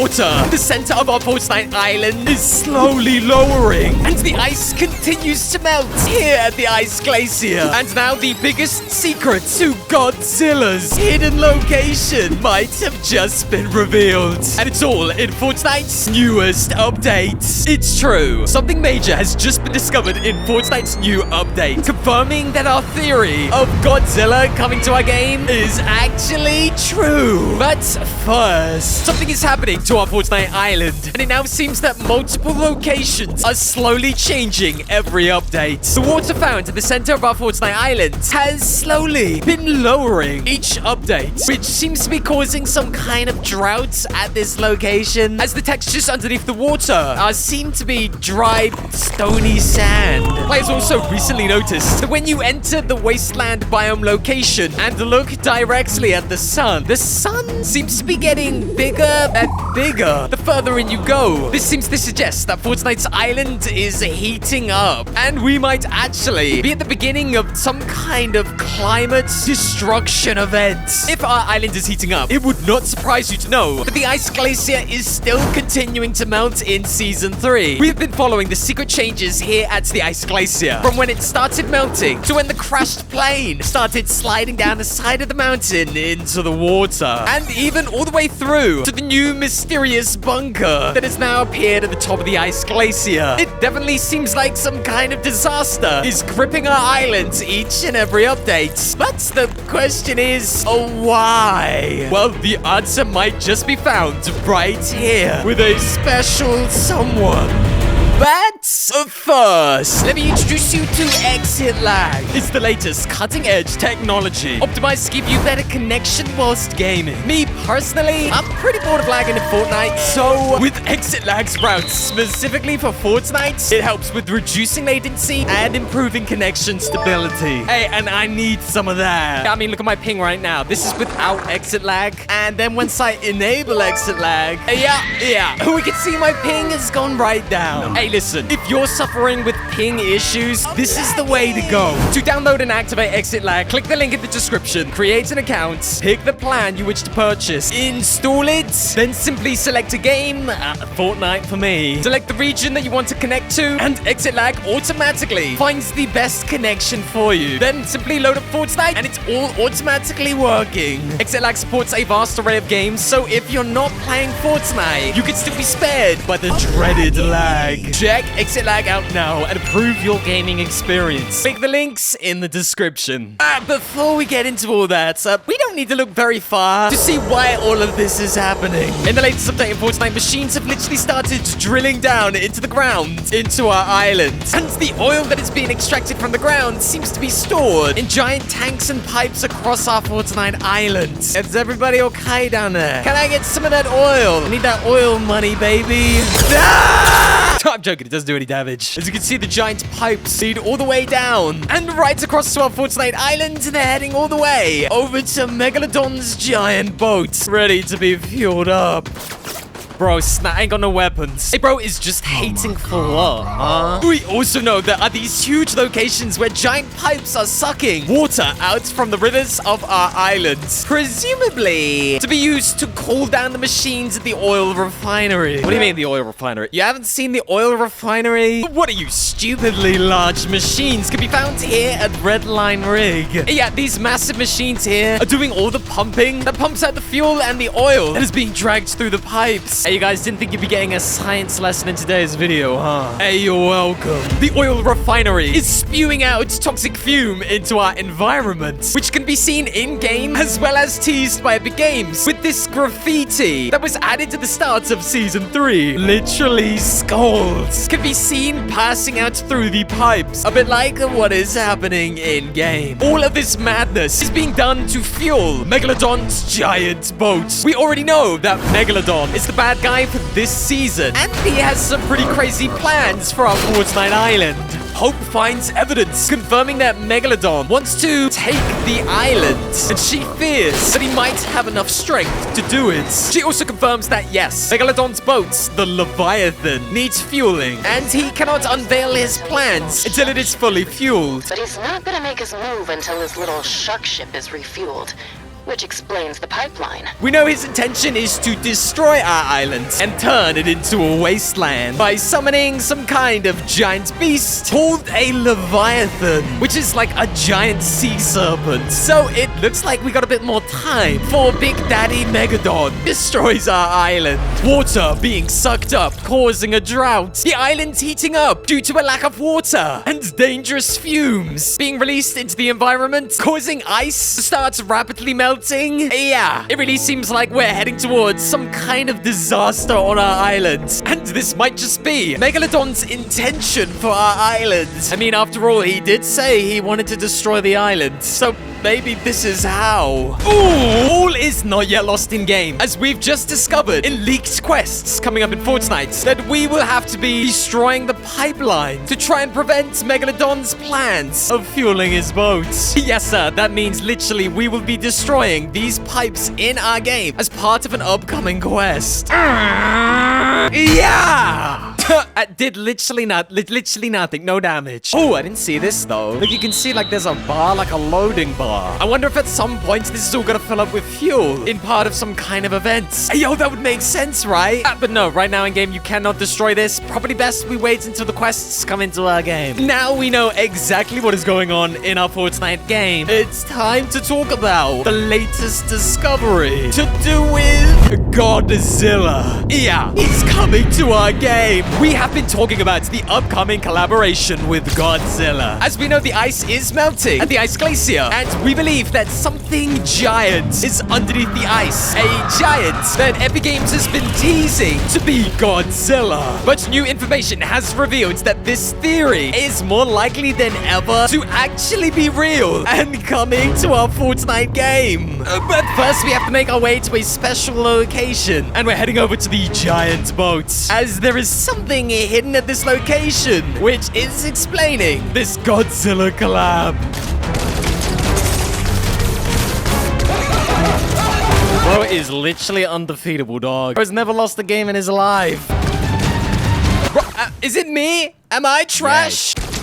water in the center of our Fortnite island is slowly lowering, and the ice continues to melt here at the ice glacier. And now the biggest secret to Godzilla's hidden location might have just been revealed. And it's all in Fortnite's newest update. It's true. Something major has just been discovered in Fortnite's new update, confirming that our theory of Godzilla coming to our game is actually true. But first, something is happening to our Fortnite island, and it now seems that multiple locations are slowly changing every update. The water found at the center of our Fortnite island has slowly been lowering each update, which seems to be causing some kind of droughts at this location, as the textures underneath the water are seen to be dry, stony sand. Players also recently noticed that when you enter the wasteland biome location and look directly at the sun seems to be getting bigger and bigger the further in you go. This seems to suggest that Fortnite's island is heating up, and we might actually be at the beginning of some kind of climate destruction event. If our island is heating up, it would not surprise you to know that the ice glacier is still continuing to melt in Season 3. We have been following the secret changes here at the ice glacier, from when it started melting to when the crashed plane started sliding down the side of the mountain into the water, and even all the way through to the new mysterious bunker that has now appeared at the top of the ice glacier. It definitely seems like some kind of disaster is gripping our island each and every update. But the question is, why? Well, the answer might just be found right here with a special someone. But first, let me introduce you to ExitLag. It's the latest cutting-edge technology optimized to give you better connection whilst gaming. Me personally, I'm pretty bored of lagging in Fortnite, so with ExitLag's routes specifically for Fortnite, it helps with reducing latency and improving connection stability. Hey, and I need some of that. I mean, look at my ping right now. This is without ExitLag, and then once I enable ExitLag, yeah, we can see my ping has gone right down. Hey, listen, if you're suffering with ping issues, this is the way to go. To download and activate ExitLag, click the link in the description, create an account, pick the plan you wish to purchase, install it, then simply select a game, Fortnite for me. Select the region that you want to connect to, and ExitLag automatically finds the best connection for you. Then simply load up Fortnite, and it's all automatically working. ExitLag supports a vast array of games, so if you're not playing Fortnite, you can still be spared by the dreaded lag. Check ExitLag out now and improve your gaming experience. Click the links in the description. Before we get into all that, we don't need to look very far to see why all of this is happening. In the latest update in Fortnite, machines have literally started drilling down into the ground, into our island. And the oil that is being extracted from the ground seems to be stored in giant tanks and pipes across our Fortnite island. Is everybody okay down there? Can I get some of that oil? I need that oil money, baby. I'm joking, it doesn't do any damage. As you can see, the giant pipes lead all the way down and right across to our Fortnite island. They're heading all the way over to Megalodon's giant boat, ready to be fueled up. Bro, Snap ain't got no weapons. Hey, bro, is just hating for what, huh? We also know there are these huge locations where giant pipes are sucking water out from the rivers of our islands, presumably to be used to cool down the machines at the oil refinery. What do you mean, the oil refinery? You haven't seen the oil refinery? What are you, stupidly large machines can be found here at Red Line Rig. Yeah, these massive machines here are doing all the pumping that pumps out the fuel and the oil that is being dragged through the pipes. Hey, you guys didn't think you'd be getting a science lesson in today's video, huh? Hey, you're welcome. The oil refinery is spewing out toxic fume into our environment, which can be seen in-game as well as teased by Epic Games with this graffiti that was added to the start of Season 3. Literally, skulls can be seen passing out through the pipes, a bit like what is happening in-game. All of this madness is being done to fuel Megalodon's giant boat. We already know that Megalodon is the bad guy for this season, and he has some pretty crazy plans for our Fortnite island. Hope finds evidence confirming that Megalodon wants to take the island, and she fears that he might have enough strength to do it. She also confirms that yes, Megalodon's boat, the Leviathan, needs fueling, and he cannot unveil his plans until it is fully fueled. But he's not gonna make his move until his little shuck ship is refueled. which explains the pipeline. We know his intention is to destroy our island and turn it into a wasteland by summoning some kind of giant beast called a Leviathan, which is like a giant sea serpent. So it looks like we got a bit more time for Big Daddy Megalodon destroys our island. Water being sucked up, causing a drought. The island's heating up due to a lack of water and dangerous fumes being released into the environment, causing ice to start rapidly melting. Yeah, it really seems like we're heading towards some kind of disaster on our island. And this might just be Megalodon's intention for our island. I mean, after all, he did say he wanted to destroy the island. So maybe this is how. Ooh, all is not yet lost in game, as we've just discovered in leaked quests coming up in Fortnite that we will have to be destroying the pipeline to try and prevent Megalodon's plans of fueling his boats. Yes, sir, that means literally we will be destroying these pipes in our game as part of an upcoming quest. Yeah! Did literally nothing, no damage. Oh, I didn't see this though. Look, you can see like there's a bar, like a loading bar. I wonder if at some point this is all gonna fill up with fuel in part of some kind of event. Hey, yo, that would make sense, right? But no, right now in game, you cannot destroy this. Probably best we wait until the quests come into our game. Now we know exactly what is going on in our Fortnite game. It's time to talk about the latest discovery to do with Godzilla. Yeah, he's coming to our game. We have been talking about the upcoming collaboration with Godzilla. As we know, the ice is melting at the ice glacier, and we believe that something giant is underneath the ice. A giant that Epic Games has been teasing to be Godzilla. But new information has revealed that this theory is more likely than ever to actually be real and coming to our Fortnite game. But first, we have to make our way to a special location, and we're heading over to the giant boat, as there is something hidden at this location, which is explaining this Godzilla collab. Bro is literally undefeatable, dog. Bro's never lost a game in his life. Bro, is it me? Am I trash? Yes.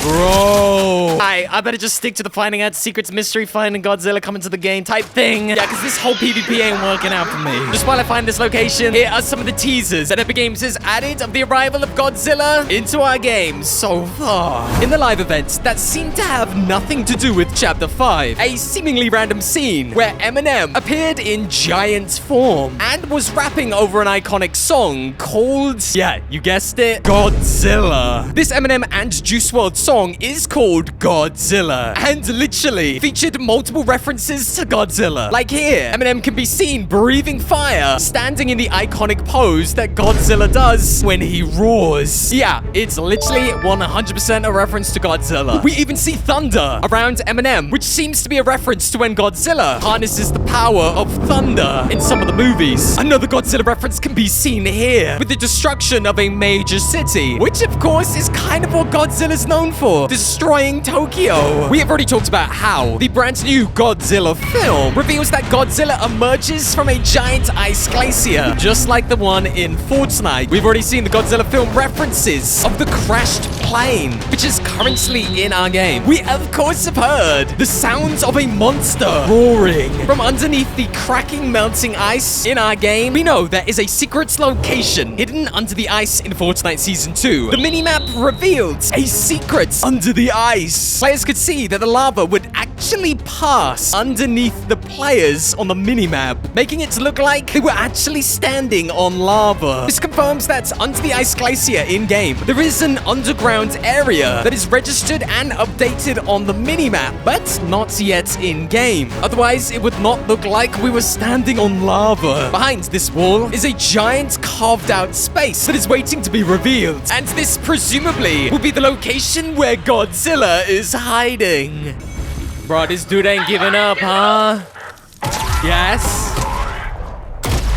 Bro. I better just stick to the finding out secrets, mystery, finding Godzilla coming to the game type thing. Yeah, because this whole PvP ain't working out for me. Just while I find this location, here are some of the teasers that Epic Games has added of the arrival of Godzilla into our game so far. In the live events that seem to have nothing to do with Chapter 5, a seemingly random scene where Eminem appeared in giant form and was rapping over an iconic song called, yeah, you guessed it, Godzilla. This Eminem and Juice WRLD song is called Godzilla and literally featured multiple references to Godzilla. Like here, Eminem can be seen breathing fire, standing in the iconic pose that Godzilla does when he roars. Yeah, it's literally 100% a reference to Godzilla. We even see thunder around Eminem, which seems to be a reference to when Godzilla harnesses the power of thunder in some of the movies. Another Godzilla reference can be seen here with the destruction of a major city, which of course is kind of what Godzilla's known for. Destroying Tokyo. We have already talked about how the brand new Godzilla film reveals that Godzilla emerges from a giant ice glacier, just like the one in Fortnite. We've already seen the Godzilla film references of the crashed plane, which is currently in our game. We of course have heard the sounds of a monster roaring from underneath the cracking, melting ice in our game. We know there is a secret location hidden under the ice in Fortnite Season 2. The minimap revealed a secret under the ice. Players could see that the lava would actually pass underneath the players on the minimap, making it look like they were actually standing on lava. This confirms that under the ice glacier in-game, there is an underground area that is registered and updated on the minimap, but not yet in-game. Otherwise, it would not look like we were standing on lava. Behind this wall is a giant carved-out space that is waiting to be revealed, and this presumably will be the location where Godzilla is hiding. Bro, this dude ain't giving up, huh? Yes.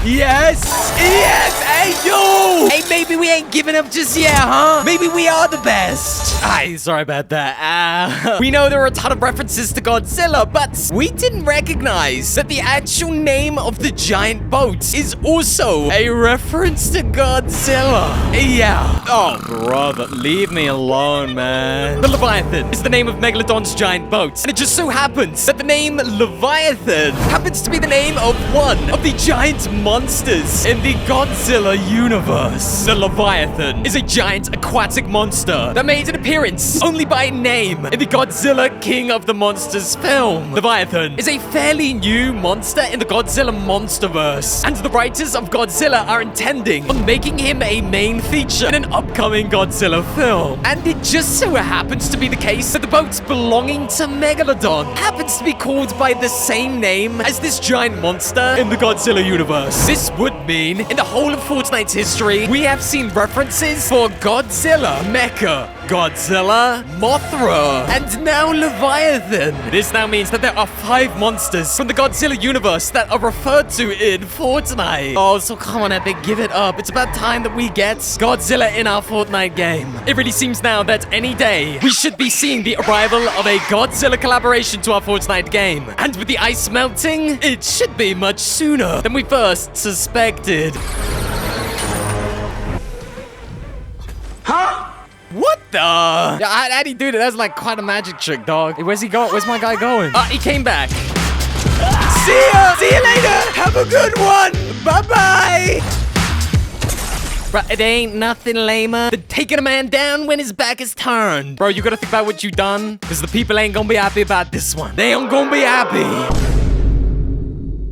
Yes! Yes! Hey, yo! Hey, maybe we ain't giving up just yet, huh? Maybe we are the best. Ay, sorry about that. We know there are a ton of references to Godzilla, but we didn't recognize that the actual name of the giant boat is also a reference to Godzilla. Yeah. Oh, brother, leave me alone, man. The Leviathan is the name of Megalodon's giant boat, and it just so happens that the name Leviathan happens to be the name of one of the giant monsters in the Godzilla universe. The Leviathan is a giant aquatic monster that made an appearance only by name in the Godzilla King of the Monsters film. Leviathan is a fairly new monster in the Godzilla monsterverse, and the writers of Godzilla are intending on making him a main feature in an upcoming Godzilla film. And it just so happens to be the case that the boat belonging to Megalodon happens to be called by the same name as this giant monster in the Godzilla universe. This would mean in the whole of Fortnite's history, we have seen references for Godzilla, Mecha, Godzilla, Mothra, and now Leviathan. This now means that there are 5 monsters from the Godzilla universe that are referred to in Fortnite. Oh, so come on, Epic, give it up. It's about time that we get Godzilla in our Fortnite game. It really seems now that any day we should be seeing the arrival of a Godzilla collaboration to our Fortnite game. And with the ice melting, it should be much sooner than we first suspected. Huh? What the? Yeah, how'd he do that? That's like quite a magic trick, dog. Hey, where's he going? Where's my guy going? He came back. See ya! See you later! Have a good one! Bye-bye! But it ain't nothing lamer than taking a man down when his back is turned. Bro, you gotta think about what you done, because the people ain't gonna be happy about this one. They ain't gonna be happy.